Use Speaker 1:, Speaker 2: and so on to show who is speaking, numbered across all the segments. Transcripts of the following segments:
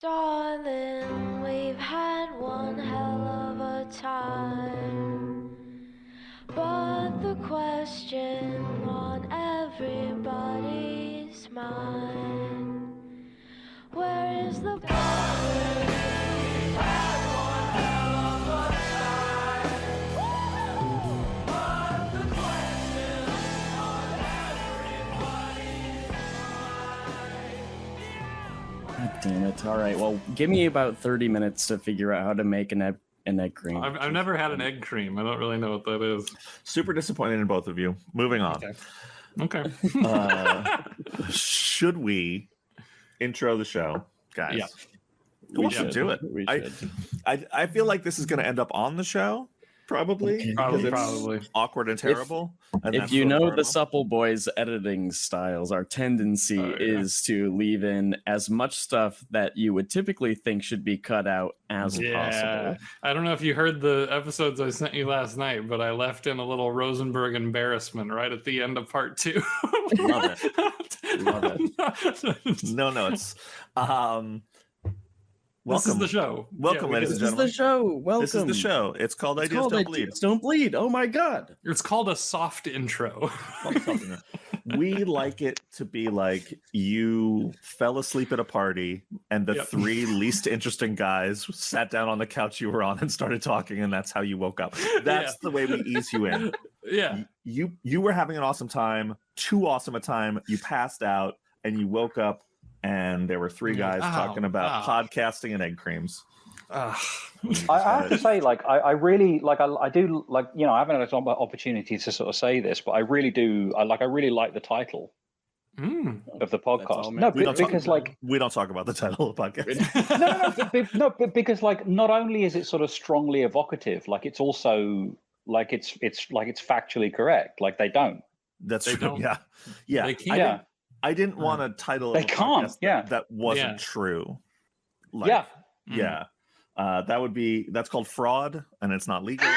Speaker 1: Darling, we've had one hell of a time, but the question on everybody's mind, where is the darling, we've had one hell of a time, but the question on everybody's mind.
Speaker 2: God damn it. All right, well, give me about 30 minutes to figure out how to make an egg cream.
Speaker 3: I've never had an egg cream. I don't really know what that is.
Speaker 4: Super disappointed in both of you. Moving on.
Speaker 3: Okay.
Speaker 4: Should we intro the show, guys?
Speaker 3: Yeah.
Speaker 4: We should do it. I feel like this is going to end up on the show, probably.
Speaker 3: Probably.
Speaker 4: Awkward and terrible.
Speaker 2: If you know the Supple Boiz editing styles, our tendency is to leave in as much stuff that you would typically think should be cut out as possible.
Speaker 3: I don't know if you heard the episodes I sent you last night, but I left in a little Rosenberg embarrassment right at the end of part 2.
Speaker 4: Love it. Love it. No, it's
Speaker 3: This is the show.
Speaker 4: Welcome, ladies and gentlemen.
Speaker 2: This is the show. Welcome.
Speaker 4: This is the show. It's called Ideas Don't Bleed.
Speaker 2: Don't Bleed. Oh my God.
Speaker 3: It's called a soft intro.
Speaker 4: We like it to be like you fell asleep at a party and the 3 least interesting guys sat down on the couch you were on and started talking, and that's how you woke up. That's the way we ease you in.
Speaker 3: Yeah.
Speaker 4: You were having an awesome time, too awesome a time. You passed out and you woke up and there were 3 guys talking about podcasting and egg creams.
Speaker 5: I have to say, like, I really like, I do like, you know, I haven't had an opportunity to sort of say this, but I really do. I really like the title of the podcast. No, because like
Speaker 4: we don't talk about the title of the podcast.
Speaker 5: no, but because like not only is it sort of strongly evocative, like it's also like it's factually correct. Like they don't.
Speaker 4: That's true. Yeah.
Speaker 3: They can't.
Speaker 4: I didn't want a title.
Speaker 5: They can't.
Speaker 4: That wasn't true. Like, that's called fraud, and it's not legal.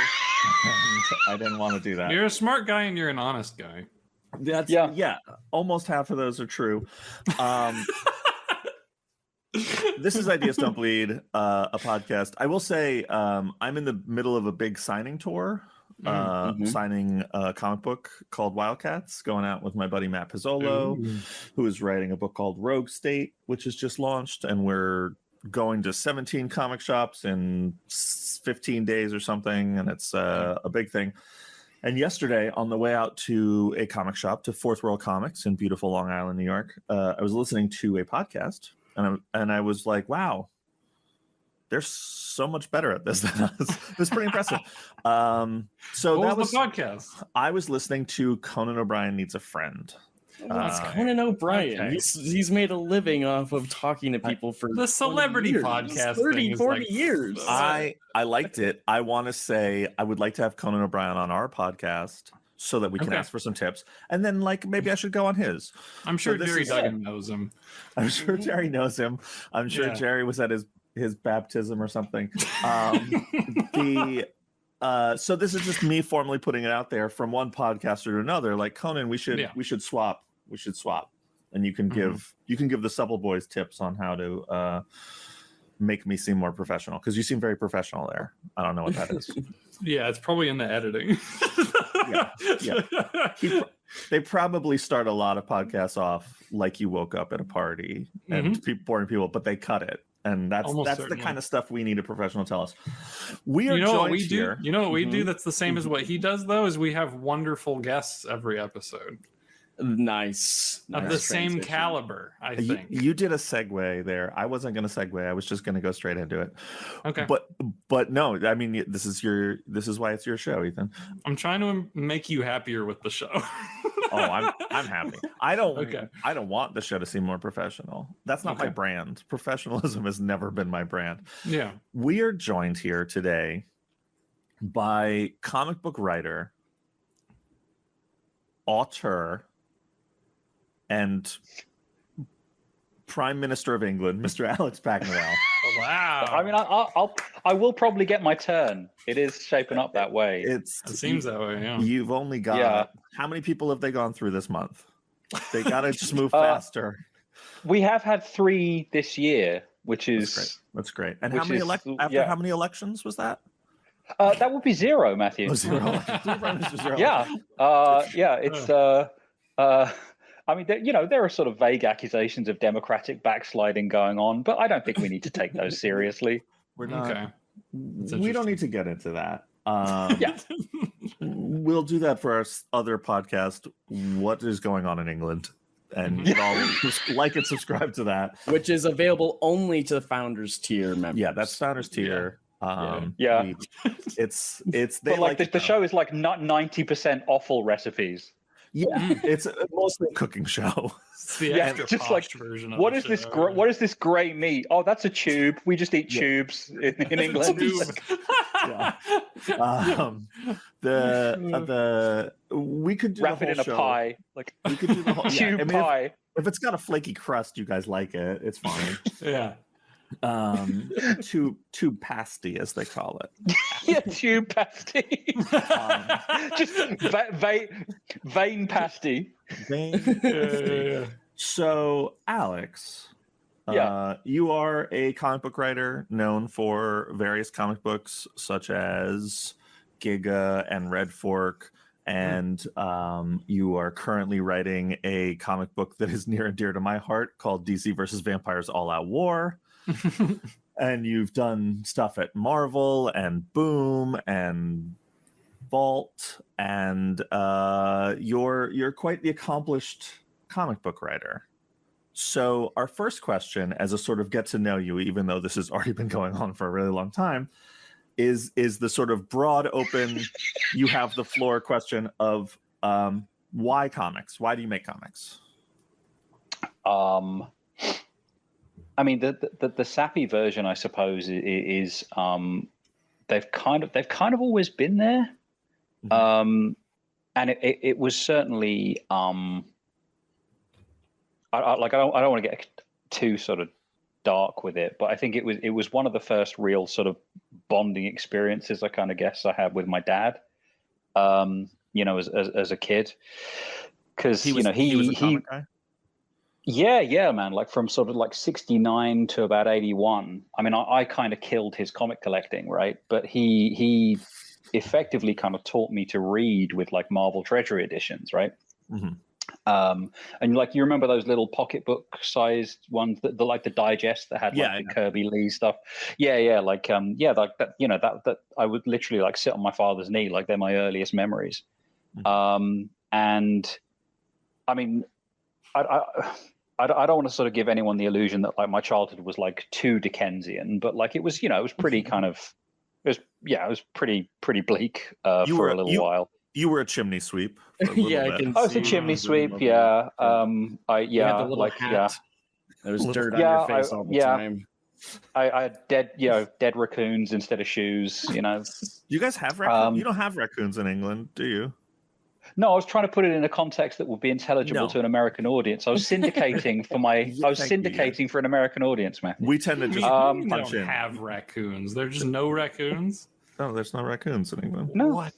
Speaker 4: I didn't want to do that.
Speaker 3: You're a smart guy and you're an honest guy.
Speaker 4: That's almost half of those are true. This is Ideas Don't Bleed, a podcast. I will say I'm in the middle of a big signing tour. Signing a comic book called Wildcats, going out with my buddy Matt Pizzolo, who is writing a book called Rogue State, which is just launched, and we're going to 17 comic shops in 15 days or something, and it's a big thing. And yesterday, on the way out to a comic shop, to Fourth World Comics in beautiful Long Island, New York, I was listening to a podcast, and I was like, wow, they're so much better at this than us. It was pretty impressive. So
Speaker 3: what
Speaker 4: that
Speaker 3: was the podcast?
Speaker 4: I was listening to Conan O'Brien Needs a Friend.
Speaker 2: It's Conan O'Brien. Okay. He's made a living off of talking to people for
Speaker 3: the celebrity podcast
Speaker 2: 30, 40 years.
Speaker 4: I liked it. I want to say I would like to have Conan O'Brien on our podcast so that we can ask for some tips. And then like maybe I should go on his.
Speaker 3: I'm sure Jerry Duggan knows him.
Speaker 4: I'm sure Jerry knows him. I'm sure Jerry was at his baptism or something. So this is just me formally putting it out there from one podcaster to another. Like Conan, we should swap. We should swap, and you can give the Supple Boiz tips on how to make me seem more professional, because you seem very professional there. I don't know what that is.
Speaker 3: Yeah, it's probably in the editing.
Speaker 4: They probably start a lot of podcasts off like you woke up at a party and boring people, but they cut it. And that's the kind of stuff we need a professional to tell us. We are joined here.
Speaker 3: You know what we do that's the same as what he does, though, is we have wonderful guests every episode.
Speaker 2: Nice.
Speaker 3: Of the same caliber, I think.
Speaker 4: You did a segue there. I wasn't going to segue. I was just going to go straight into it.
Speaker 3: Okay.
Speaker 4: But no, I mean, this is why it's your show, Ethan.
Speaker 3: I'm trying to make you happier with the show.
Speaker 4: I'm happy. I don't want the show to seem more professional. That's not my brand. Professionalism has never been my brand.
Speaker 3: Yeah.
Speaker 4: We are joined here today by comic book writer, author, and Prime Minister of England, Mr. Alex Paknadel.
Speaker 3: Wow.
Speaker 5: I mean, I will probably get my turn. It is shaping up that way.
Speaker 3: It seems that way, yeah.
Speaker 4: You've only got... How many people have they gone through this month? They got to just move faster.
Speaker 5: We have had 3 this year. which is
Speaker 4: that's great. And how many how many elections was that?
Speaker 5: That would be 0, Matthew.
Speaker 4: Oh, 0. 3 prime ministers, 0.
Speaker 5: Yeah, it's I mean, there are sort of vague accusations of democratic backsliding going on, but I don't think we need to take those seriously.
Speaker 4: We're not.
Speaker 3: Okay.
Speaker 4: We don't need to get into that.
Speaker 5: Yeah.
Speaker 4: We'll do that for our other podcast. What is going on in England? And you all like and subscribe to that,
Speaker 2: which is available only to the founders tier members.
Speaker 4: Yeah, that's founders tier. It's they
Speaker 5: but like the show is like not 90% offal recipes.
Speaker 4: Yeah, it's mostly a cooking show.
Speaker 3: It's the extra
Speaker 5: just
Speaker 3: like version of
Speaker 5: what is this? What is this grey meat? Oh, that's a tube. We just eat tubes in England.
Speaker 4: We could do
Speaker 5: wrap
Speaker 4: the whole
Speaker 5: it in a
Speaker 4: show.
Speaker 5: Pie. Like
Speaker 4: we could do the whole
Speaker 5: tube pie.
Speaker 4: If it's got a flaky crust, you guys like it. It's fine.
Speaker 3: Yeah.
Speaker 4: Tube pasty, as they call it.
Speaker 5: Yeah, tube pasty. Just vein pasty.
Speaker 3: Yeah.
Speaker 4: So, Alex, you are a comic book writer known for various comic books such as Giga and Red Fork, and you are currently writing a comic book that is near and dear to my heart called DC versus Vampires All Out War. And you've done stuff at Marvel and Boom and Vault, and you're quite the accomplished comic book writer. So our first question, as a sort of get to know you, even though this has already been going on for a really long time, is the sort of broad open, you have the floor question of why comics? Why do you make comics?
Speaker 5: I mean, the sappy version, I suppose, is they've kind of always been there, and it was certainly I don't want to get too sort of dark with it, but I think it was one of the first real sort of bonding experiences I kind of guess I had with my dad, as a kid, because he was a comic guy? Yeah, man. Like from sort of like 69 to about 81. I mean, I kind of killed his comic collecting, right? But he effectively kind of taught me to read with like Marvel Treasury editions, right? And like you remember those little pocketbook sized ones that the digest that had like the Kirby Lee stuff. Like that I would literally like sit on my father's knee, like they're my earliest memories. And I mean, I don't want to sort of give anyone the illusion that like my childhood was like too Dickensian, but like it was pretty kind of, it was pretty bleak for a little while.
Speaker 4: You were a chimney sweep.
Speaker 2: I can.
Speaker 5: I was a chimney sweep. Yeah.
Speaker 2: You had the little hat. There was dirt on your face all the time.
Speaker 5: I had dead raccoons instead of shoes.
Speaker 4: You guys have raccoons? You don't have raccoons in England, do you?
Speaker 5: No, I was trying to put it in a context that would be intelligible to an American audience. I was syndicating for for an American audience, man.
Speaker 4: We tend to just
Speaker 3: punch in. Have raccoons? There's just no raccoons.
Speaker 4: No, there's no raccoons in England.
Speaker 5: No.
Speaker 3: What?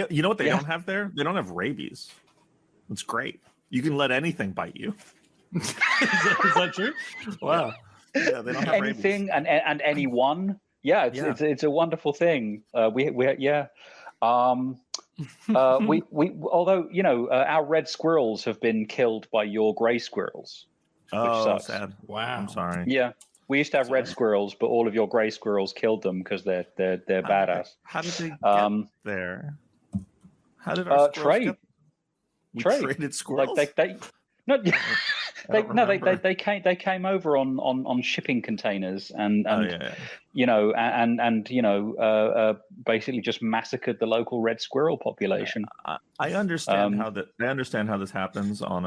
Speaker 4: You know what they don't have there? They don't have rabies. It's great. You can let anything bite you.
Speaker 3: Is that true? Wow.
Speaker 4: Yeah, they don't have
Speaker 5: anything
Speaker 4: rabies.
Speaker 5: and anyone. Yeah, it's a wonderful thing. We although our red squirrels have been killed by your gray squirrels.
Speaker 4: Oh,
Speaker 5: sucks.
Speaker 4: sad.
Speaker 3: Wow.
Speaker 4: I'm sorry.
Speaker 5: Yeah, we used to have red squirrels, but all of your gray squirrels killed them because they're badass.
Speaker 4: How did they get there? How did our
Speaker 5: trade?
Speaker 4: We traded squirrels.
Speaker 5: Like they came over on shipping containers and basically just massacred the local red squirrel population.
Speaker 4: I understand how this happens on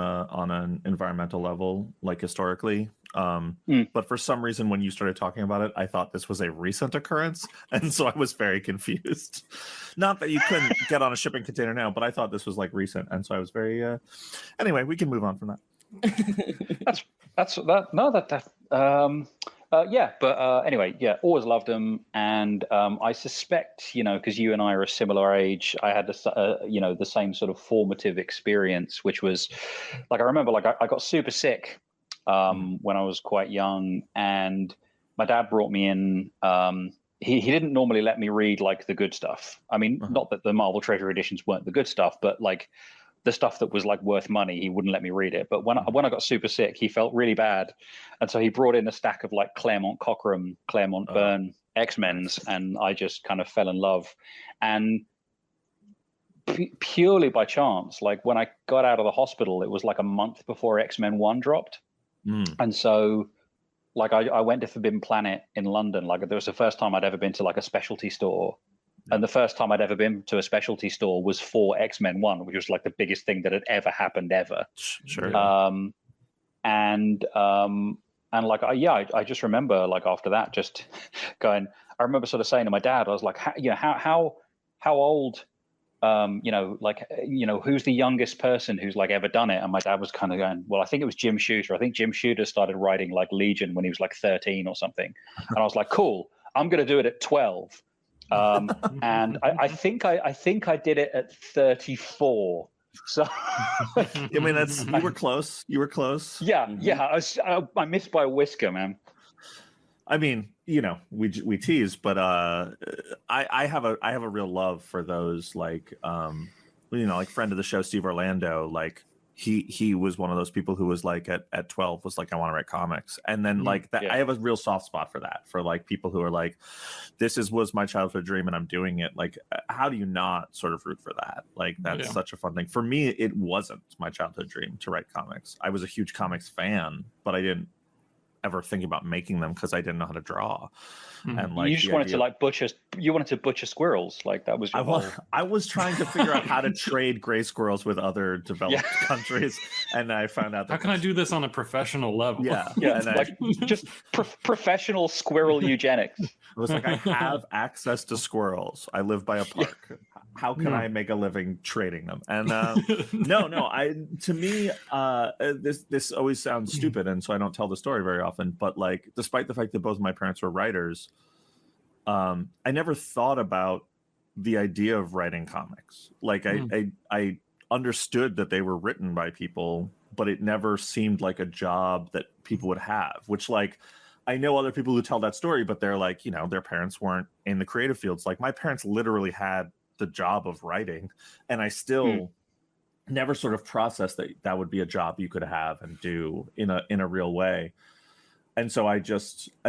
Speaker 4: an environmental level, like historically. But for some reason, when you started talking about it, I thought this was a recent occurrence, and so I was very confused. Not that you couldn't get on a shipping container now, but I thought this was like recent, and so I was very. Anyway, we can move on from that. Anyway, always loved them, and I suspect because you and I are a similar age, I had the same sort of formative experience, which was like I remember like I got super sick
Speaker 5: when I was quite young, and my dad brought me in. He didn't normally let me read like the good stuff. I mean, not that the Marvel Treasure editions weren't the good stuff, but like the stuff that was like worth money, he wouldn't let me read it. But when I got super sick, he felt really bad, and so he brought in a stack of like Claremont Cochrane, Claremont Byrne X-Men's, and I just kind of fell in love. And purely by chance, like when I got out of the hospital, it was like a month before X-Men 1 dropped. And so like I went to Forbidden Planet in London. Like there was the first time I'd ever been to like a specialty store. And the first time I'd ever been to a specialty store was for X-Men 1, which was like the biggest thing that had ever happened ever.
Speaker 4: Sure.
Speaker 5: And like, I just remember like after that, just going, I remember sort of saying to my dad, I was like, how old, who's the youngest person who's like ever done it? And my dad was kind of going, well, I think it was Jim Shooter. I think Jim Shooter started writing like Legion when he was like 13 or something. And I was like, cool, I'm going to do it at 12. And I think I did it at 34. So
Speaker 4: I mean, you were close. You were close.
Speaker 5: Yeah. I missed by a whisker, man.
Speaker 4: I mean, we tease, but I have a real love for those, like like friend of the show Steve Orlando. Like he was one of those people who was like at 12 was like, I want to write comics, and then like that. I have a real soft spot for that, for like people who are like, this was my childhood dream and I'm doing it. Like, how do you not sort of root for that? Like that's such a fun thing. For me, it wasn't my childhood dream to write comics. I was a huge comics fan, but I didn't ever think about making them because I didn't know how to draw. And like,
Speaker 5: you just wanted to like butcher squirrels. Like that was your
Speaker 4: I was trying to figure out how to trade gray squirrels with other developed countries, and I found out that
Speaker 3: how can I do this on a professional level?
Speaker 5: And like just professional squirrel eugenics.
Speaker 4: It was like, I have access to squirrels. I live by a park. How can I make a living trading them? And to me, this always sounds stupid, and so I don't tell the story very often. But like, despite the fact that both of my parents were writers, I never thought about the idea of writing comics. Like I understood that they were written by people, but it never seemed like a job that people would have. Which, like, I know other people who tell that story, but they're like, their parents weren't in the creative fields. Like my parents literally had the job of writing, and I still never sort of processed that would be a job you could have and do in a real way. And so I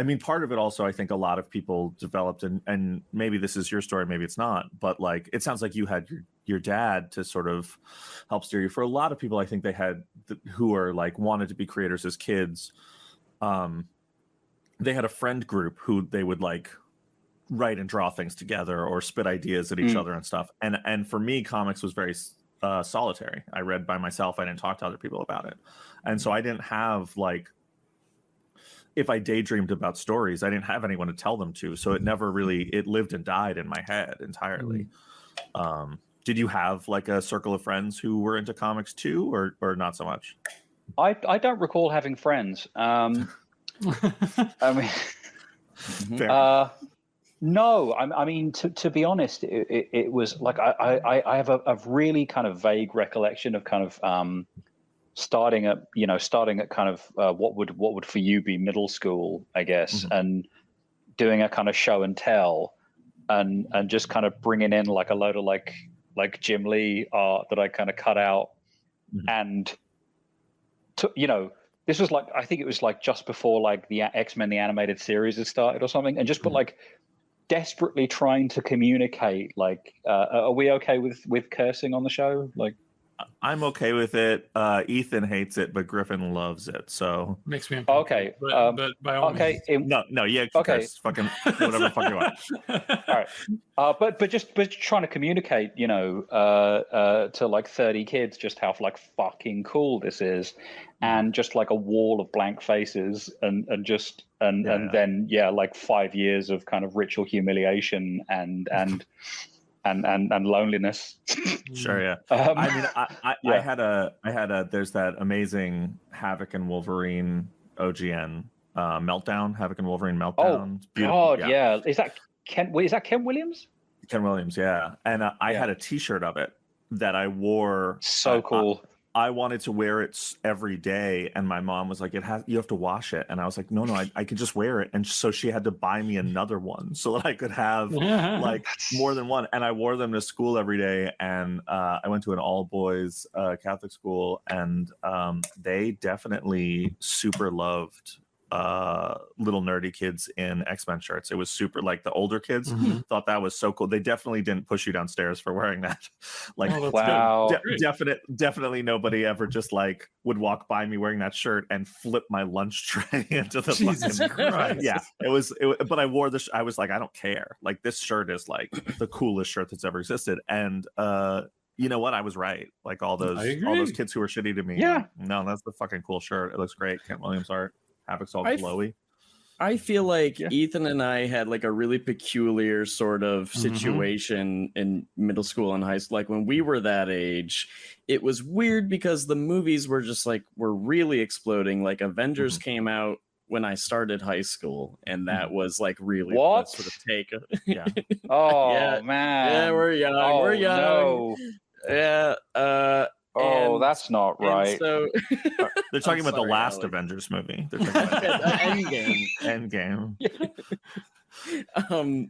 Speaker 4: mean, part of it also, I think a lot of people developed, and maybe this is your story, maybe it's not, but like, it sounds like you had your dad to sort of help steer you. For a lot of people, I think they had who are like wanted to be creators as kids. They had a friend group who they would like write and draw things together or spit ideas at each other and stuff. And for me, comics was very solitary. I read by myself. I didn't talk to other people about it. And so I didn't have like, if I daydreamed about stories, I didn't have anyone to tell them to. So it never really, it lived and died in my head entirely. Did you have like a circle of friends who were into comics too, or not so much?
Speaker 5: I don't recall having friends. I mean, no, I mean, to be honest, it was like, I have a really kind of vague recollection of kind of, starting at kind of what would for you be middle school, I guess, and doing a kind of show and tell, and just kind of bringing in like a load of like Jim Lee art that I kind of cut out, and this was like, I think it was like just before like the X-Men the animated series had started or something, and just put like desperately trying to communicate like, are we okay with cursing on the show? Like,
Speaker 4: I'm okay with it. Ethan hates it, but Griffin loves it. So
Speaker 3: makes me uncomfortable.
Speaker 5: Okay.
Speaker 3: But by all means.
Speaker 4: No, yeah. Okay. Fucking whatever the fuck you want.
Speaker 5: All right. But just trying to communicate, to like 30 kids, just how like fucking cool this is, and just like a wall of blank faces, and then like 5 years of kind of ritual humiliation and loneliness.
Speaker 4: Sure, yeah. I mean, I had a there's that amazing Havoc and Wolverine OGN meltdown, Havoc and Wolverine meltdown.
Speaker 5: Oh God, yeah. Is that Ken Williams?
Speaker 4: Ken Williams, yeah. And I had a T-shirt of it that I wore.
Speaker 5: So cool.
Speaker 4: I wanted to wear it every day, and my mom was like, you have to wash it. And I was like, no, I could just wear it. And so she had to buy me another one so that I could have like more than one. And I wore them to school every day. And I went to an all boys Catholic school, and they definitely super loved little nerdy kids in X-Men shirts. It was super, like, the older kids thought that was so cool. They definitely didn't push you downstairs for wearing that. Like,
Speaker 5: wow.
Speaker 4: Definitely nobody ever just like would walk by me wearing that shirt and flip my lunch tray into the
Speaker 3: Jesus
Speaker 4: fucking
Speaker 3: Christ.
Speaker 4: Yeah, it was, but I wore this. I was like, I don't care. Like, this shirt is like the coolest shirt that's ever existed. And you know what? I was right. Like, all those kids who were shitty to me.
Speaker 5: Yeah.
Speaker 4: Like, no, that's the fucking cool shirt. It looks great. Kent Williams art. Havoc's all glowy.
Speaker 2: I feel like Ethan and I had like a really peculiar sort of situation in middle school and high school. Like, when we were that age, it was weird because the movies were just like, were really exploding. Like, Avengers came out when I started high school, and that was like really
Speaker 5: what
Speaker 2: sort of take.
Speaker 4: Yeah.
Speaker 5: Oh
Speaker 2: yeah,
Speaker 5: man.
Speaker 2: Yeah, we're young.
Speaker 5: Oh,
Speaker 2: we're young.
Speaker 5: no.
Speaker 2: Yeah.
Speaker 5: Oh, that's not right.
Speaker 2: So
Speaker 4: they're talking about the last
Speaker 2: Alex.
Speaker 4: Avengers movie. They're talking about
Speaker 2: Endgame.
Speaker 4: Endgame.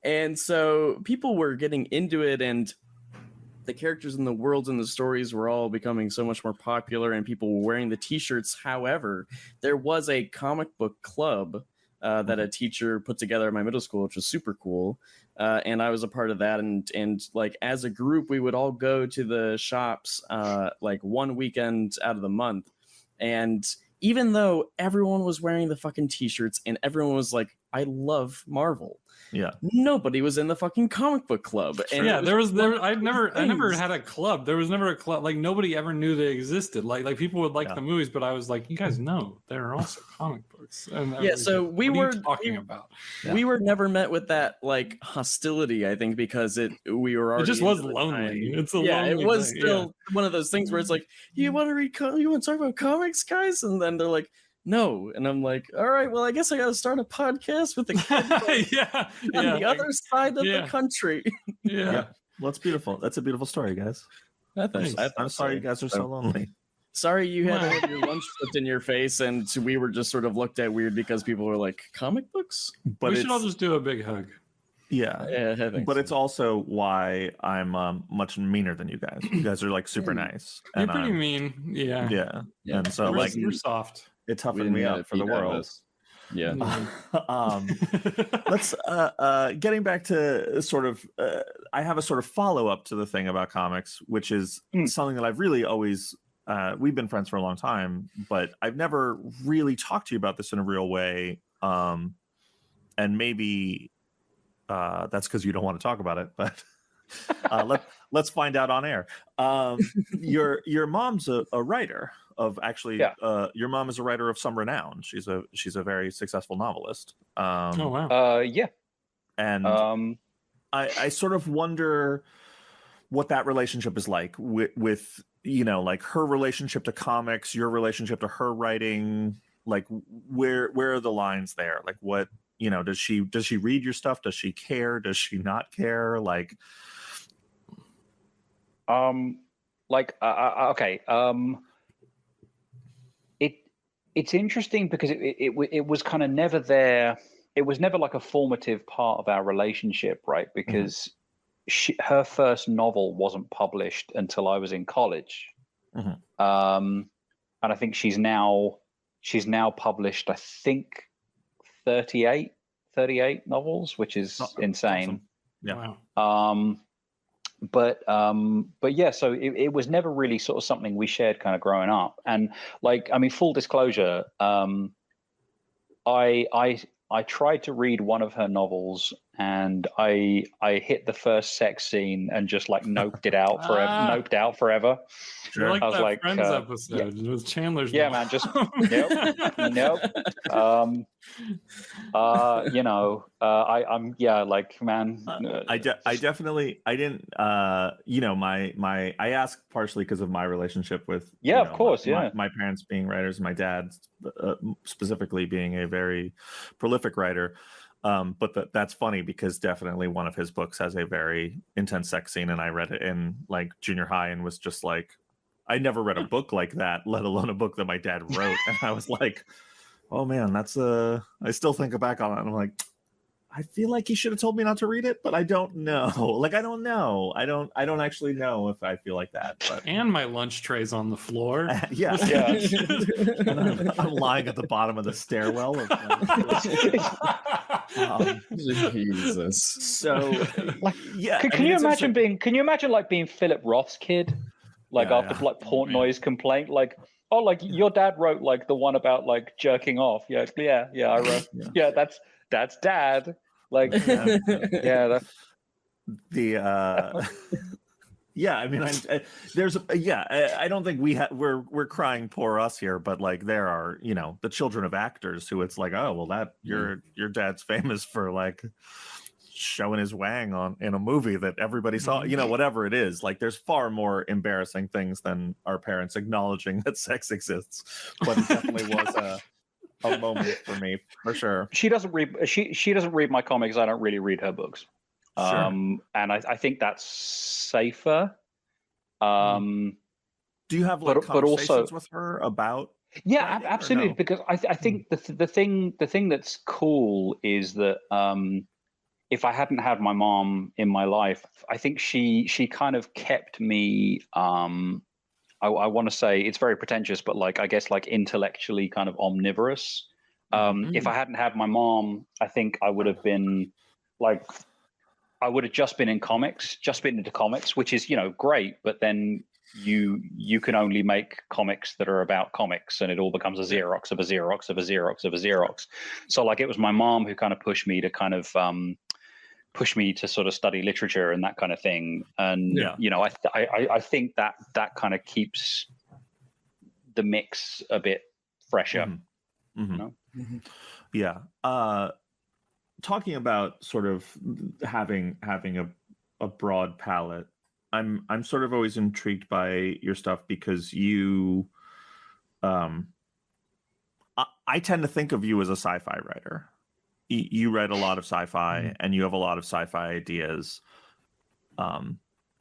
Speaker 2: And so people were getting into it, and the characters and the worlds and the stories were all becoming so much more popular, and people were wearing the t-shirts. However, there was a comic book club that a teacher put together at my middle school, which was super cool. And I was a part of that. And like, as a group, we would all go to the shops like one weekend out of the month. And even though everyone was wearing the fucking t-shirts and everyone was like, I love Marvel,
Speaker 4: Yeah.
Speaker 2: nobody was in the fucking comic book club. And
Speaker 3: yeah, I never had a club. There was never a club. Like, nobody ever knew they existed. Like people would like the movies, but I was like, you guys know there are also comic books. And
Speaker 2: yeah, so we
Speaker 3: what
Speaker 2: were
Speaker 3: are you talking about.
Speaker 2: We were never met with that like hostility, I think, because we were already.
Speaker 3: It just was lonely. It's a lonely
Speaker 2: it was
Speaker 3: thing,
Speaker 2: still one of those things where it's like, you want to read, you want to talk about comics, guys, and then they're like, no, and I'm like, all right, well, I guess I got to start a podcast with the kid on the other side of the country.
Speaker 4: Yeah, well, it's beautiful. That's a beautiful story, guys. I'm sorry you guys are so lonely.
Speaker 2: Sorry you had to have your lunch flipped in your face, and we were just sort of looked at weird because people were like, comic books?
Speaker 3: But we should all just do a big hug.
Speaker 4: Yeah,
Speaker 2: I think
Speaker 4: but
Speaker 2: so.
Speaker 4: it's also why I'm much meaner than you guys. You guys are like super nice.
Speaker 3: You're
Speaker 4: and
Speaker 3: pretty mean. Yeah.
Speaker 4: And so like
Speaker 3: you're soft.
Speaker 4: It toughened me up for the world.
Speaker 2: Yeah.
Speaker 4: Let's getting back to sort of I have a sort of follow-up to the thing about comics, which is something that I've really always we've been friends for a long time, but I've never really talked to you about this in a real way. And maybe that's because you don't want to talk about it, but let's find out on air. Your mom's a writer of your mom is a writer of some renown. She's a very successful novelist.
Speaker 3: Oh wow.
Speaker 5: Yeah.
Speaker 4: And I sort of wonder what that relationship is like with you know, like her relationship to comics, your relationship to her writing. Like where are the lines there? Like what, you know, does she read your stuff? Does she care? Does she not care? Okay.
Speaker 5: It's interesting because it was kind of never there. It was never like a formative part of our relationship, right? Because her first novel wasn't published until I was in college. And I think she's now published, I think 38 novels, which is insane.
Speaker 3: Yeah.
Speaker 5: Wow. But yeah, so it was never really sort of something we shared kind of growing up. And like, I mean, full disclosure, I tried to read one of her novels and I hit the first sex scene and just like noped out forever.
Speaker 3: Sure. Like
Speaker 5: I was
Speaker 3: that
Speaker 5: like,
Speaker 3: Friends episode with Chandler's.
Speaker 5: Yeah, man, just nope. I'm like, man.
Speaker 4: I definitely didn't. You know, I asked partially because of my relationship with.
Speaker 5: Yeah, of course.
Speaker 4: My parents being writers, my dad specifically being a very prolific writer. But that's funny because definitely one of his books has a very intense sex scene, and I read it in like junior high and was just like, I never read a book like that, let alone a book that my dad wrote. And I was like, oh man, that's I still think back on it. And I'm like, I feel like he should have told me not to read it, but I don't know. Like, I don't know. I don't actually know if I feel like that. But
Speaker 3: and my lunch tray's on the floor.
Speaker 4: Yeah. I'm lying at the bottom of the stairwell.
Speaker 2: Jesus.
Speaker 4: So,
Speaker 5: like,
Speaker 4: yeah.
Speaker 5: Can you imagine like being Philip Roth's kid, like after like Portnoy's complaint, like, oh, like your dad wrote like the one about like jerking off. Yeah, I wrote. Yeah, that's dad. Like, yeah,
Speaker 4: yeah. I mean, I don't think we're crying poor us here, but like there are, you know, the children of actors who it's like, oh, well, that your dad's famous for like showing his wang in a movie that everybody saw, you know, whatever it is. Like, there's far more embarrassing things than our parents acknowledging that sex exists. But it definitely was a moment for me, for sure.
Speaker 5: She doesn't read my comics. I don't really read her books.
Speaker 4: Sure.
Speaker 5: And I think that's safer.
Speaker 4: Do you have like conversations with her about?
Speaker 5: Yeah, absolutely. No? Because I think the thing that's cool is that if I hadn't had my mom in my life, I think she kind of kept me. I want to say it's very pretentious, but like, I guess like intellectually kind of omnivorous. If I hadn't had my mom, I think I would have been like, I would have just been into comics, which is, you know, great. But then you can only make comics that are about comics, and it all becomes a Xerox of a Xerox of a Xerox of a Xerox. So like, it was my mom who kind of pushed me to sort of study literature and that kind of thing. And, you know, I think that kind of keeps the mix a bit fresher. You know?
Speaker 4: Yeah. Talking about sort of having a broad palette, I'm sort of always intrigued by your stuff because you, I tend to think of you as a sci-fi writer. You read a lot of sci-fi and you have a lot of sci-fi ideas,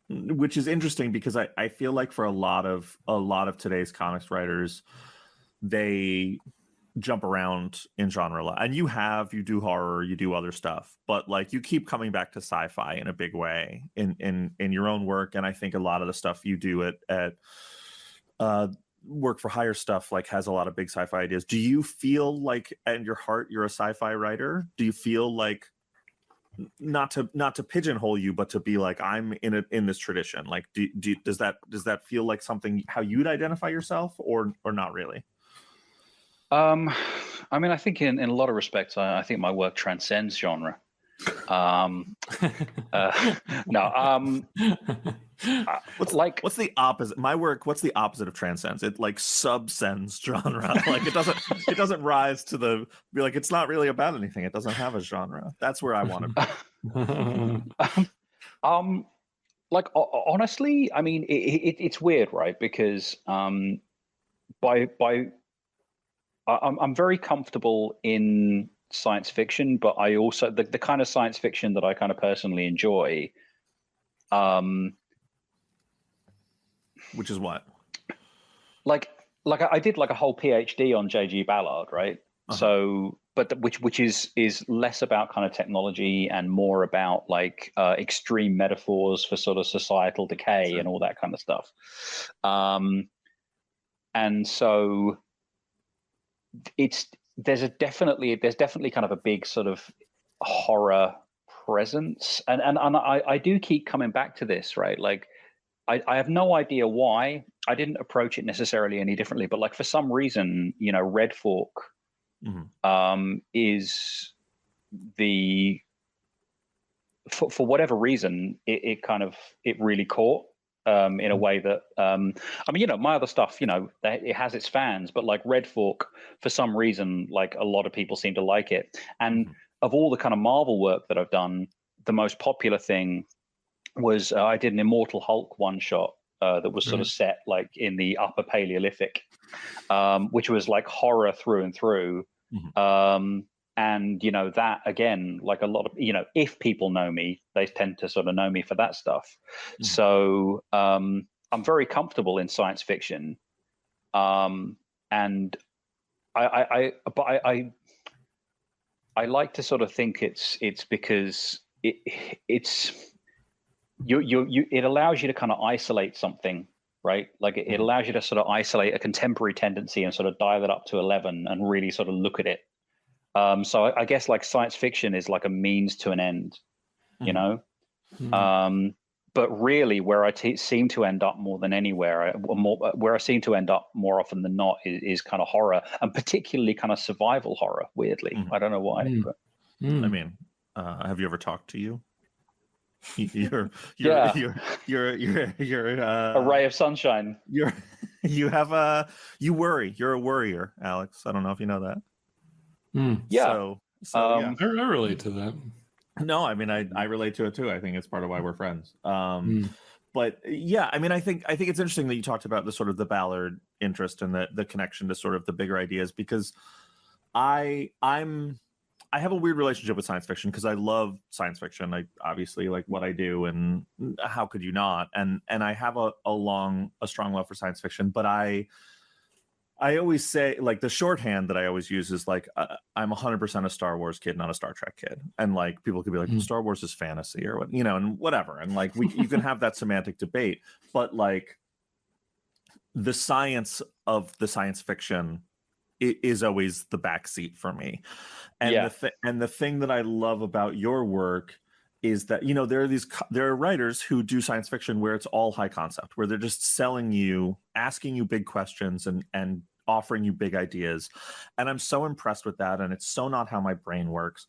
Speaker 4: which is interesting because I feel like for a lot of today's comics writers, they jump around in genre, and you do horror, you do other stuff, but like you keep coming back to sci-fi in a big way in your own work. And I think a lot of the stuff you do at work for hire stuff like has a lot of big sci-fi ideas. Do you feel like in your heart you're a sci-fi writer? Do you feel like, not to pigeonhole you, but to be like, I'm in this tradition? Like, does that feel like something how you'd identify yourself, or not really?
Speaker 5: I mean, I think in a lot of respects, I think my work transcends genre.
Speaker 4: What's the opposite? My work, what's the opposite of transcends? It like subscends genre. Like it doesn't rise to be like, it's not really about anything. It doesn't have a genre. That's where I want to be.
Speaker 5: Like honestly, I mean, it's weird, right? Because I'm very comfortable in science fiction, but I also the kind of science fiction that I kind of personally enjoy,
Speaker 4: which is what,
Speaker 5: like I did like a whole PhD on J.G. Ballard, right? So, but which is less about kind of technology and more about like extreme metaphors for sort of societal decay and all that kind of stuff. And so there's definitely kind of a big sort of horror presence, and I do keep coming back to this, right? Like I have no idea why. I didn't approach it necessarily any differently, but like for some reason, you know, Red Fork is for whatever reason it really caught. In a way that, I mean, you know, my other stuff, you know, it has its fans, but like Red Fork, for some reason, like a lot of people seem to like it. And of all the kind of Marvel work that I've done, the most popular thing was I did an Immortal Hulk one shot that was sort of set like in the Upper Paleolithic, which was like horror through and through. And, you know, that again, like a lot of, you know, if people know me, they tend to sort of know me for that stuff. So I'm very comfortable in science fiction, and I like to sort of think it's because it allows you to kind of isolate something, right? Like it allows you to sort of isolate a contemporary tendency and sort of dial it up to 11 and really sort of look at it. So I guess like science fiction is like a means to an end, you know? But really where I seem to end up more than anywhere, where I seem to end up more often than not is kind of horror, and particularly kind of survival horror, weirdly. I don't know why. But...
Speaker 4: I mean, have you ever talked to you? You're a
Speaker 5: ray of sunshine.
Speaker 4: You worry. You're a worrier, Alex. I don't know if you know that.
Speaker 5: Yeah.
Speaker 4: So yeah.
Speaker 3: I relate to that.
Speaker 4: No, I mean I relate to it too. I think it's part of why we're friends. But yeah, I mean I think it's interesting that you talked about the sort of the Ballard interest and the connection to sort of the bigger ideas, because I have a weird relationship with science fiction because I love science fiction. I obviously like what I do, and how could you not? And I have a strong love for science fiction, but I always say, like, the shorthand that I always use is like, I'm 100% a Star Wars kid, not a Star Trek kid. And like people could be like, Star Wars is fantasy or what, you know, and whatever. And like you can have that semantic debate, but like the science of the science fiction is always the backseat for me. And the thing that I love about your work is that, you know, there are writers who do science fiction where it's all high concept, where they're just selling you, asking you big questions and offering you big ideas. And I'm so impressed with that. And it's so not how my brain works.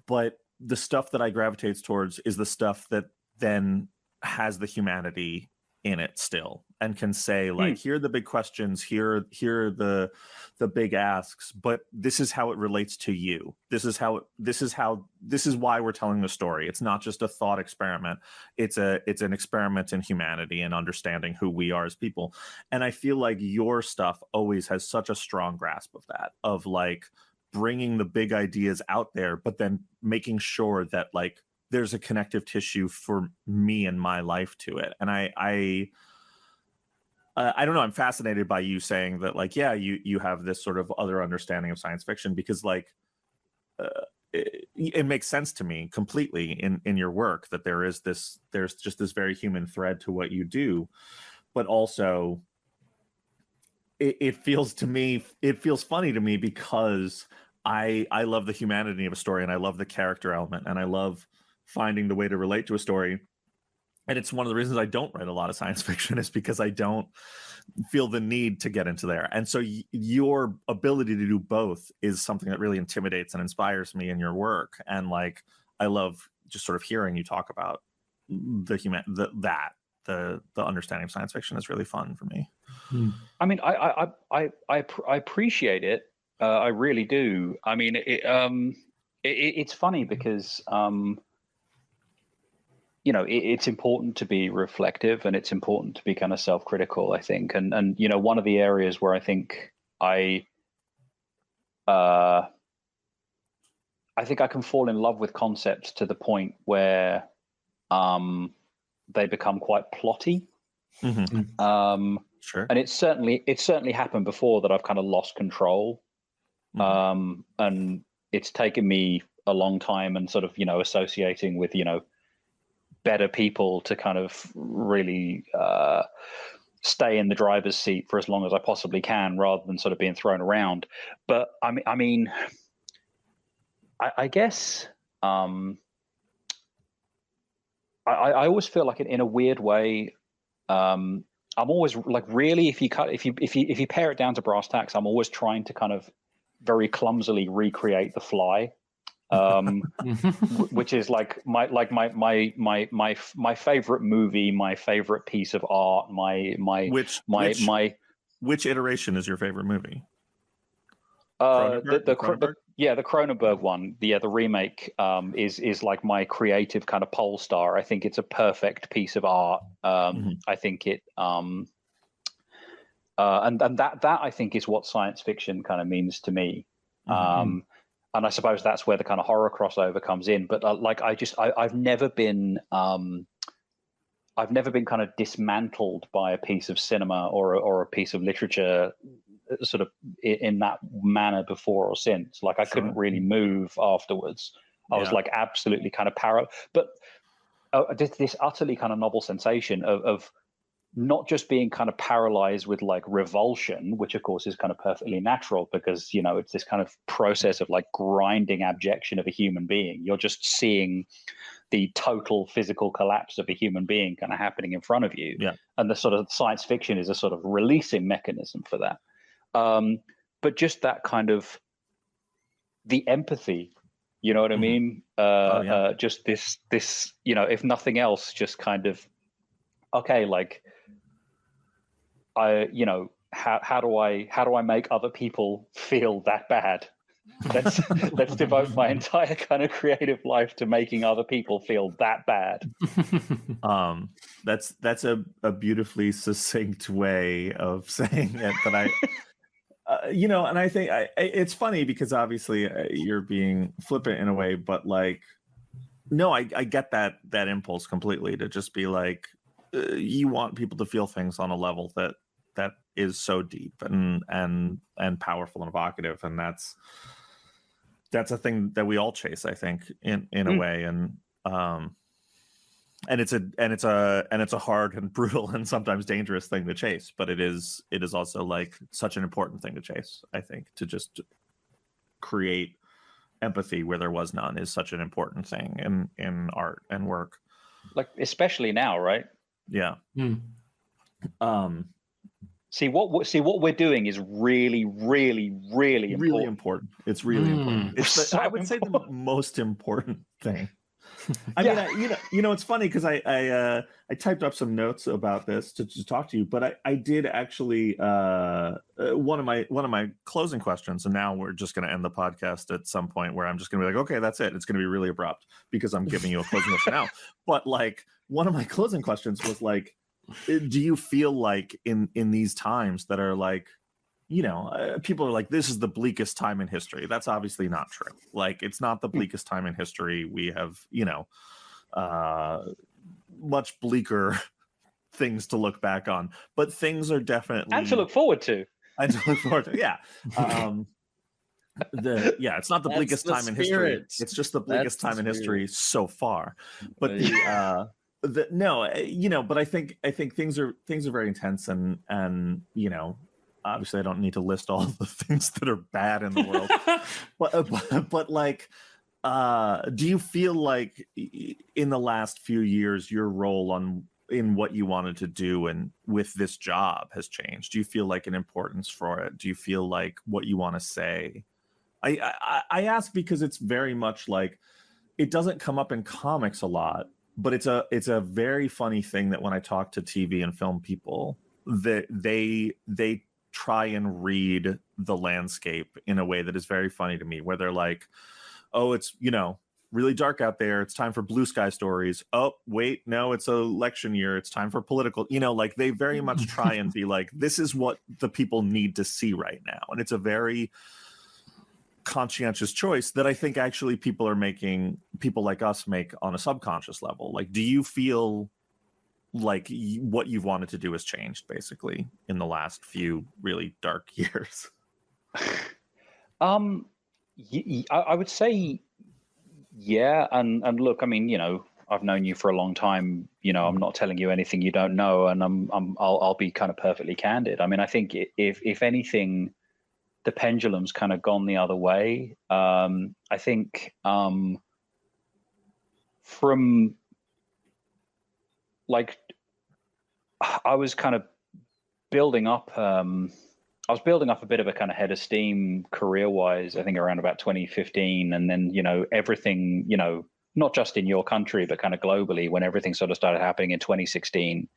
Speaker 4: But the stuff that I gravitate towards is the stuff that then has the humanity in it still, and can say like, here are the big questions, here are the big asks, but this is how it relates to you. This is why we're telling the story. It's not just a thought experiment. It's an experiment in humanity and understanding who we are as people. And I feel like your stuff always has such a strong grasp of that, of like bringing the big ideas out there, but then making sure that like there's a connective tissue for me and my life to it. And I don't know, I'm fascinated by you saying that, like, yeah, you have this sort of other understanding of science fiction, because like it makes sense to me completely in your work that there's just this very human thread to what you do, but also it feels funny to me because I love the humanity of a story, and I love the character element, and I love finding the way to relate to a story. And it's one of the reasons I don't write a lot of science fiction, is because I don't feel the need to get into there. And so your ability to do both is something that really intimidates and inspires me in your work. And like, I love just sort of hearing you talk about the understanding of science fiction is really fun for me.
Speaker 5: I mean, I appreciate it. I really do. I mean, it's funny because, you know, it's important to be reflective, and it's important to be kind of self-critical, I think. And you know, one of the areas where I think I can fall in love with concepts to the point where they become quite plotty.
Speaker 4: Sure.
Speaker 5: And it's certainly happened before that I've kind of lost control. And it's taken me a long time, and sort of, you know, associating with, you know, better people to kind of really stay in the driver's seat for as long as I possibly can, rather than sort of being thrown around. But I mean, I guess I always feel like in a weird way, I'm always like, really, if you pare it down to brass tacks, I'm always trying to kind of very clumsily recreate The Fly. Which is like my favorite movie, my favorite piece of art,
Speaker 4: which iteration is your favorite movie?
Speaker 5: The Cronenberg one, the remake, is like my creative kind of pole star. I think it's a perfect piece of art. I think it and that I think is what science fiction kind of means to me. And I suppose that's where the kind of horror crossover comes in. But like, I've never been I've never been kind of dismantled by a piece of cinema or a piece of literature sort of in that manner before or since. Like I couldn't really move afterwards. I was like absolutely kind of but this utterly kind of novel sensation of not just being kind of paralyzed with like revulsion, which of course is kind of perfectly natural because, you know, it's this kind of process of like grinding abjection of a human being. You're just seeing the total physical collapse of a human being kind of happening in front of you. Yeah. And the sort of science fiction is a sort of releasing mechanism for that. But just that kind of the empathy, you know what I mean? Just this, you know, if nothing else, just kind of, okay, like, you know, how do I make other people feel that bad? Let's devote my entire kind of creative life to making other people feel that bad.
Speaker 4: That's a beautifully succinct way of saying it, but I you know, and I think it's funny because obviously you're being flippant in a way, but like, no, I get that impulse completely to just be like, you want people to feel things on a level that is so deep and powerful and evocative, and that's a thing that we all chase, I think, in a way, and it's a hard and brutal and sometimes dangerous thing to chase, but it is also like such an important thing to chase. I think to just create empathy where there was none is such an important thing in art and work,
Speaker 5: like especially now, right?
Speaker 4: Yeah.
Speaker 5: See what we're doing is really, really, really important.
Speaker 4: Really important. It's really important. It's I would say the most important thing. I mean, you know, it's funny because I typed up some notes about this to talk to you, but I did actually one of my closing questions, and now we're just going to end the podcast at some point where I'm just going to be like, okay, that's it. It's going to be really abrupt because I'm giving you a closing question now. But like one of my closing questions was like, do you feel like in these times that are like, you know, people are like, this is the bleakest time in history. That's obviously not true. Like, it's not the bleakest time in history. We have, you know, much bleaker things to look back on, but things are definitely
Speaker 5: and to look forward to.
Speaker 4: And to look forward to, yeah. It's not the bleakest time in history. It's just the bleakest time in history so far. But no, you know, but I think things are very intense, and you know, obviously I don't need to list all the things that are bad in the world, but like, do you feel like in the last few years your role in what you wanted to do and with this job has changed? Do you feel like an importance for it? Do you feel like what you want to say? I ask because it's very much like, it doesn't come up in comics a lot, but it's a very funny thing that when I talk to TV and film people, that they try and read the landscape in a way that is very funny to me, where they're like, oh, it's, you know, really dark out there, it's time for blue sky stories. Oh, wait, no, it's election year, it's time for political, you know, like they very much try and be like, this is what the people need to see right now. And it's a very conscientious choice that I think actually people like us make on a subconscious level. Like, do you feel like what you've wanted to do has changed basically in the last few really dark years?
Speaker 5: I would say, yeah. And look, I mean, you know, I've known you for a long time. You know, I'm not telling you anything you don't know, and I'll be kind of perfectly candid. I mean, I think if anything, the pendulum's kind of gone the other way. I think from like, I was kind of building up. I was building up a bit of a kind of head of steam career-wise, I think around about 2015. And then, you know, everything, you know, not just in your country, but kind of globally, when everything sort of started happening in 2016,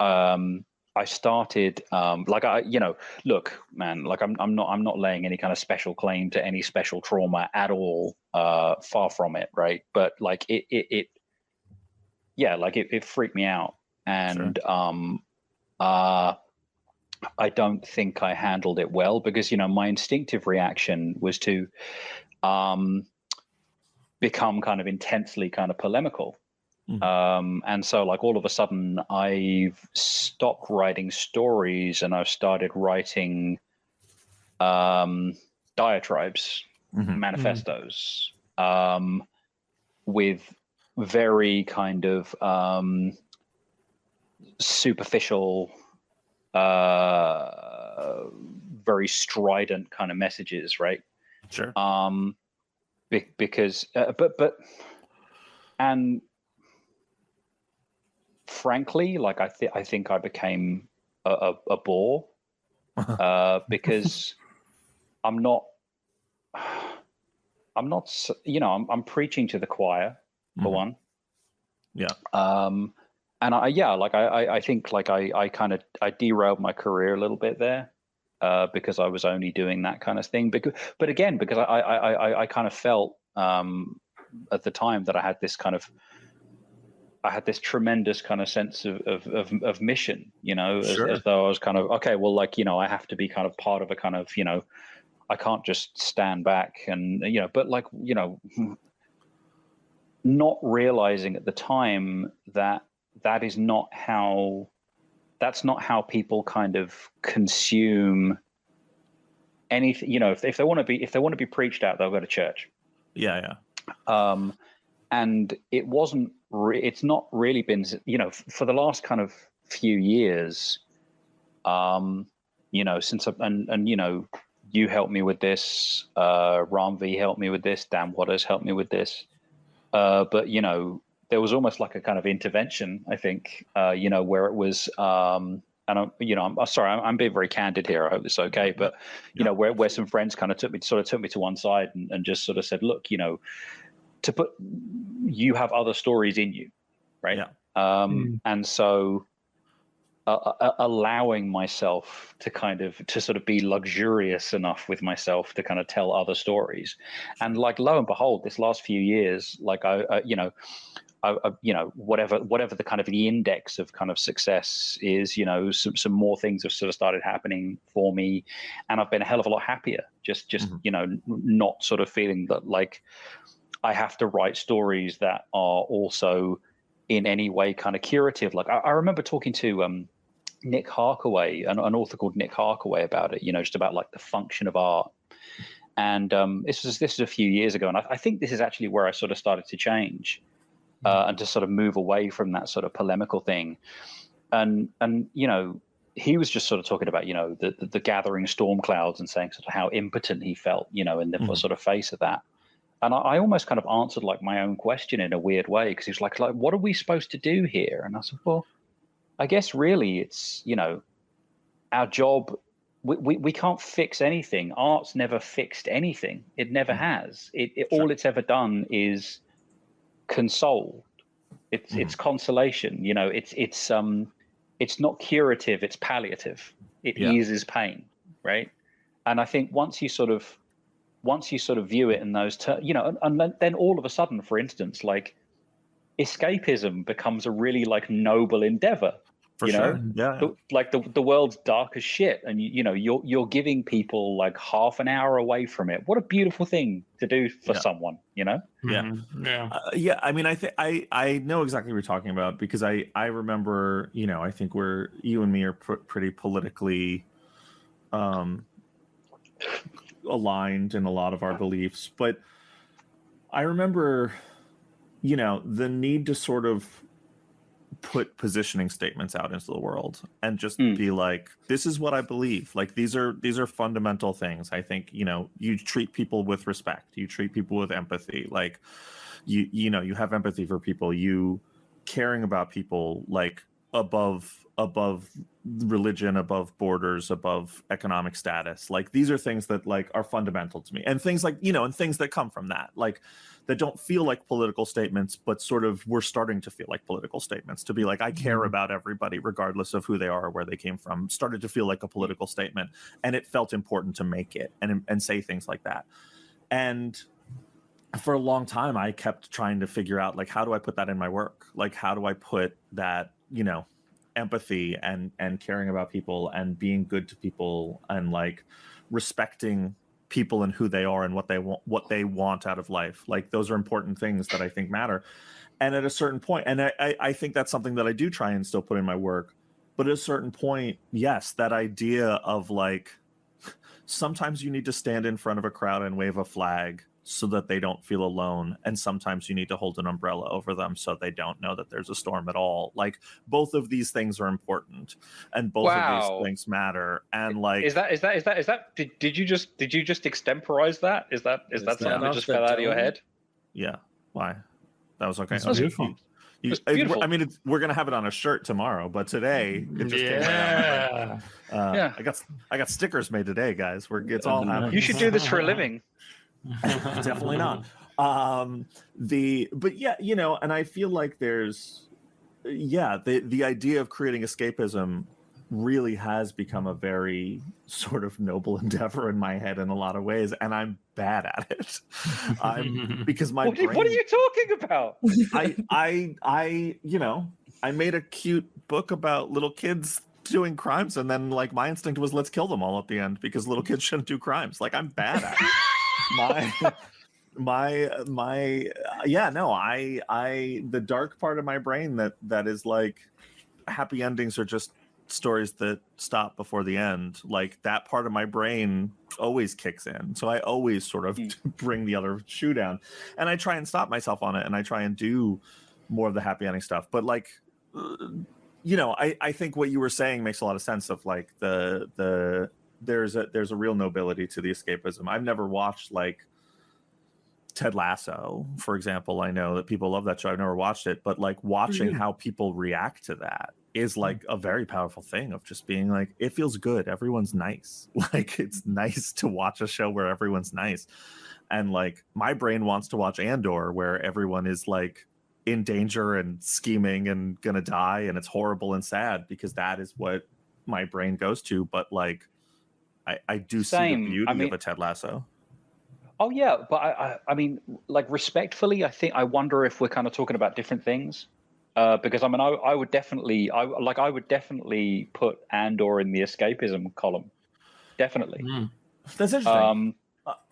Speaker 5: I started, you know, look, man, like I'm not laying any kind of special claim to any special trauma at all. Far from it. Right. But like it freaked me out. And, sure. I don't think I handled it well because, you know, my instinctive reaction was to become kind of intensely kind of polemical. And so like all of a sudden I've stopped writing stories and I've started writing diatribes, manifestos, with very kind of superficial, very strident kind of messages, right?
Speaker 4: Sure.
Speaker 5: Because and frankly, like I think I became a bore because I'm not, you know, I'm preaching to the choir for one.
Speaker 4: Yeah.
Speaker 5: And I think like I derailed my career a little bit there because I was only doing that kind of thing. Because I kind of felt at the time that I had this tremendous kind of sense of mission, you know, as though I was kind of, okay, well, like, you know, I have to be kind of part of a kind of, you know, I can't just stand back and, you know, but like, you know, not realizing at the time that that's not how people kind of consume anything, you know, if they want to be preached at, they'll go to church.
Speaker 4: Yeah.
Speaker 5: And it's not really been, you know, for the last kind of few years, you know, since you know, you helped me with this, Ram V helped me with this, Dan Waters helped me with this. But, you know, there was almost like a kind of intervention, I think, you know, where it was, and I'm sorry, I'm being very candid here. I hope it's okay. But, you know, where some friends kind of took me to one side and just sort of said, look, you know, you have other stories in you, right? Yeah. And so allowing myself to sort of be luxurious enough with myself to kind of tell other stories. And like, lo and behold, this last few years, like you know, whatever the kind of the index of kind of success is, you know, some more things have sort of started happening for me, and I've been a hell of a lot happier. Just you know, not sort of feeling that like I have to write stories that are also in any way kind of curative. Like I remember talking to Nick Harkaway, an author called Nick Harkaway, about it. You know, just about like the function of art. And this is a few years ago, and I think this is actually where I sort of started to change. And to sort of move away from that sort of polemical thing. And you know, he was just sort of talking about, you know, the gathering storm clouds and saying sort of how impotent he felt, you know, in the sort of face of that. And I almost kind of answered like my own question in a weird way, because he was like, what are we supposed to do here? And I said, well, I guess really it's, you know, our job. We can't fix anything. Art's never fixed anything. It never has. All it's ever done is consoled. It's consolation. You know, it's not curative. It's palliative. It eases pain, right? And I think once you sort of view it in those terms, you know, and then all of a sudden, for instance, like escapism becomes a really like noble endeavor. For sure. Like the world's dark as shit, and you know you're giving people like half an hour away from it. What a beautiful thing to do for someone, you know?
Speaker 4: Yeah. I mean, I know exactly what you're talking about, because I remember, you know, I think you and me are pretty politically aligned in a lot of our beliefs, but I remember, you know, the need to sort of put positioning statements out into the world and just be like, this is what I believe. Like, these are fundamental things. I think, you know, you treat people with respect, you treat people with empathy, like you know, you have empathy for people, you caring about people, like above religion, above borders, above economic status. Like, these are things that like are fundamental to me, and things like, you know, and things that come from that, like that don't feel like political statements, but sort of we're starting to feel like political statements, to be like, I care about everybody regardless of who they are or where they came from, started to feel like a political statement. And it felt important to make it and say things like that. And for a long time, I kept trying to figure out, like, how do I put that in my work? Like, how do I put that, you know, empathy and caring about people and being good to people and like respecting people and who they are and what they want out of life. Like those are important things that I think matter. And at a certain point, and I think that's something that I do try and still put in my work. But at a certain point, yes, that idea of like, sometimes you need to stand in front of a crowd and wave a flag so that they don't feel alone. And sometimes you need to hold an umbrella over them so they don't know that there's a storm at all. Like both of these things are important and both of these things matter. And like,
Speaker 5: did you just extemporize that? Is that something that just fell out of your head?
Speaker 4: Yeah. Why? That was okay.
Speaker 3: That's beautiful.
Speaker 4: I mean, we're gonna have it on a shirt tomorrow, but today it just came out. I got stickers made today, guys. It's all happening.
Speaker 5: You should do this for a living.
Speaker 4: Definitely not. But yeah, you know, and I feel like there's the idea of creating escapism really has become a very sort of noble endeavor in my head in a lot of ways, and I'm bad at it. Because my brain,
Speaker 5: what are you talking about?
Speaker 4: I you know, I made a cute book about little kids doing crimes, and then like my instinct was let's kill them all at the end because little kids shouldn't do crimes. Like I'm bad at it. The dark part of my brain that is like happy endings are just stories that stop before the end, like that part of my brain always kicks in, so I always sort of bring the other shoe down, and I try and stop myself on it, and I try and do more of the happy ending stuff. But like you know, I think what you were saying makes a lot of sense of like there's a real nobility to the escapism. I've never watched like Ted Lasso, for example. I know that people love that show. I've never watched it, but like watching how people react to that is like a very powerful thing of just being like, it feels good. Everyone's nice. Like it's nice to watch a show where everyone's nice. And like my brain wants to watch Andor where everyone is like in danger and scheming and gonna die and it's horrible and sad because that is what my brain goes to. But like I do see the beauty of a Ted Lasso.
Speaker 5: Oh yeah, but I mean, like respectfully, I wonder if we're kind of talking about different things. Because I mean, I would definitely put Andor in the escapism column. Definitely.
Speaker 4: That's interesting.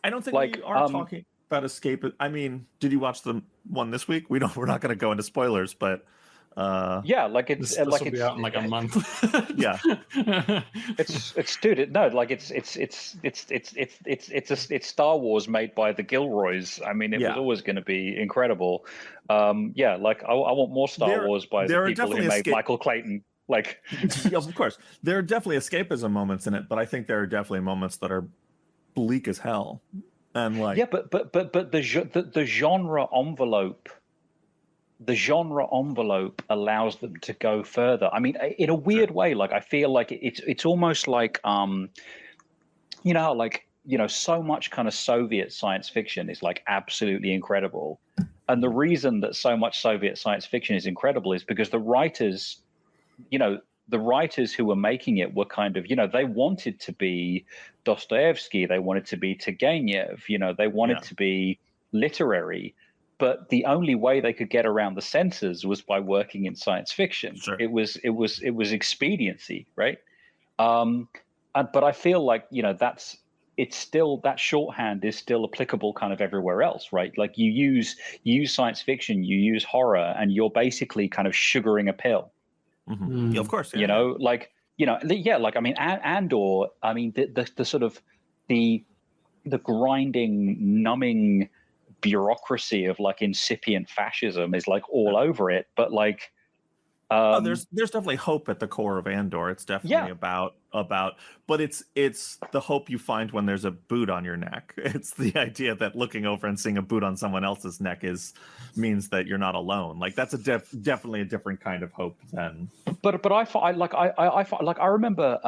Speaker 4: I don't think we are talking about escape. I mean, did you watch the one this week? We're not going to go into spoilers, but
Speaker 5: yeah, like it's
Speaker 3: this
Speaker 5: like
Speaker 3: will be out in like a month.
Speaker 5: Yeah, it's dude. No, like it's Star Wars made by the Gilroys. I mean, it was always going to be incredible. Yeah, like I want more Star Wars by the people who made Michael Clayton. Like,
Speaker 4: yeah, of course, there are definitely escapism moments in it, but I think there are definitely moments that are bleak as hell. And like,
Speaker 5: yeah, but the genre envelope. The genre envelope allows them to go further. I mean, in a weird way, like I feel like it's almost like you know, like, you know, so much kind of Soviet science fiction is like absolutely incredible. And the reason that so much Soviet science fiction is incredible is because the writers, you know, the writers who were making it were kind of, you know, they wanted to be Dostoevsky, they wanted to be Turgenev, you know, they wanted to be literary. But the only way they could get around the censors was by working in science fiction.
Speaker 4: Sure.
Speaker 5: It was expediency, right? But I feel like, you know, it's still, that shorthand is still applicable kind of everywhere else, right? Like you use science fiction, you use horror, and you're basically kind of sugaring a pill.
Speaker 4: Mm-hmm. Yeah, of course. Yeah.
Speaker 5: You know, like, you know, yeah, like I mean, Andor. I mean, the sort of the grinding, numbing bureaucracy of like incipient fascism is like all over it, but like
Speaker 4: there's definitely hope at the core of Andor. It's definitely about but it's the hope you find when there's a boot on your neck. It's the idea that looking over and seeing a boot on someone else's neck means that you're not alone. Like that's definitely a different kind of hope than.
Speaker 5: But I remember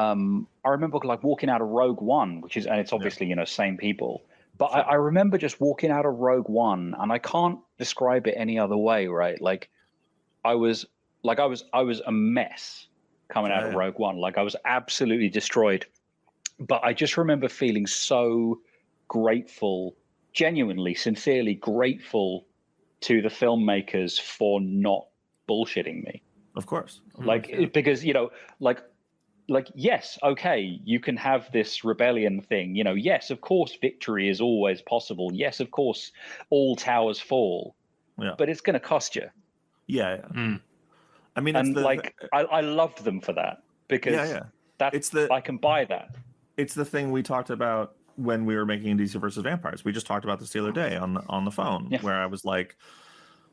Speaker 5: like walking out of Rogue One, which is, and it's obviously you know, same people. But I remember just walking out of Rogue One, and I can't describe it any other way, right? Like I was a mess coming out of Rogue One. Like I was absolutely destroyed. But I just remember feeling so grateful, genuinely, sincerely grateful to the filmmakers for not bullshitting me.
Speaker 4: Of course.
Speaker 5: Like because, you know, like like, yes, okay, you can have this rebellion thing. You know, yes, of course, victory is always possible. Yes, of course, all towers fall.
Speaker 4: Yeah.
Speaker 5: But it's going to cost you.
Speaker 4: Yeah. I mean,
Speaker 5: and I loved them for that, because I can buy that.
Speaker 4: It's the thing we talked about when we were making DC versus Vampires. We just talked about this the other day on the phone, where I was like,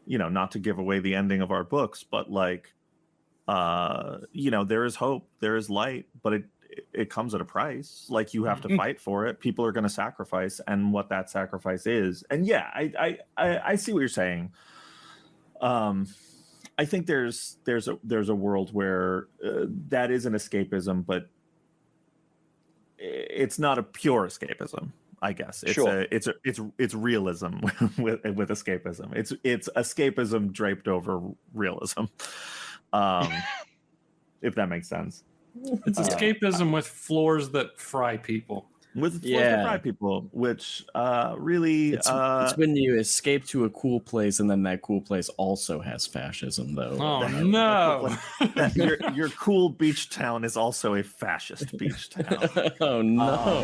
Speaker 4: you know, not to give away the ending of our books, but like, you know, there is hope, there is light, but it comes at a price. Like, you have to fight for it. People are going to sacrifice, and what that sacrifice is. And yeah, I see what you're saying. I think there's a world where that is an escapism, but it's not a pure escapism. I guess it's realism with escapism. It's escapism draped over realism. If that makes sense.
Speaker 3: It's escapism with floors that fry people.
Speaker 4: With floors that fry people, which really
Speaker 2: it's when you escape to a cool place, and then that cool place also has fascism, though.
Speaker 3: Oh no!
Speaker 4: Your cool beach town is also a fascist beach town.
Speaker 2: Oh no!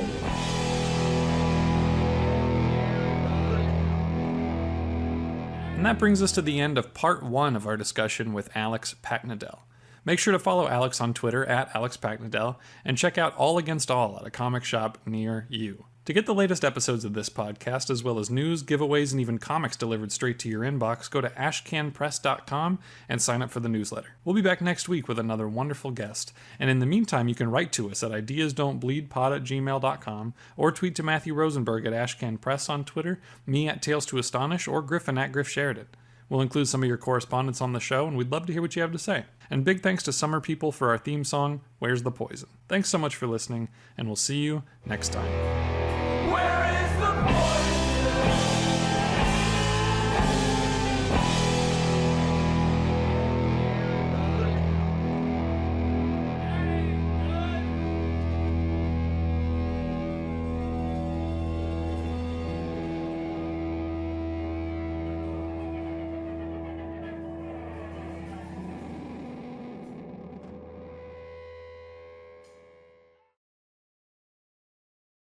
Speaker 3: And that brings us to the end of part 1 of our discussion with ALEX PAKNADEL. Make sure to follow Alex on Twitter at ALEX PAKNADEL, and check out All Against All at a comic shop near you. To get the latest episodes of this podcast, as well as news, giveaways, and even comics delivered straight to your inbox, go to ashcanpress.com and sign up for the newsletter. We'll be back next week with another wonderful guest, and in the meantime, you can write to us at ideasdon'tbleedpod@gmail.com, or tweet to Matthew Rosenberg at ashcanpress on Twitter, me at Tales to Astonish, or Griffin at Griff Sheridan. We'll include some of your correspondence on the show, and we'd love to hear what you have to say. And big thanks to Summer People for our theme song, Where's the Poison? Thanks so much for listening, and we'll see you next time.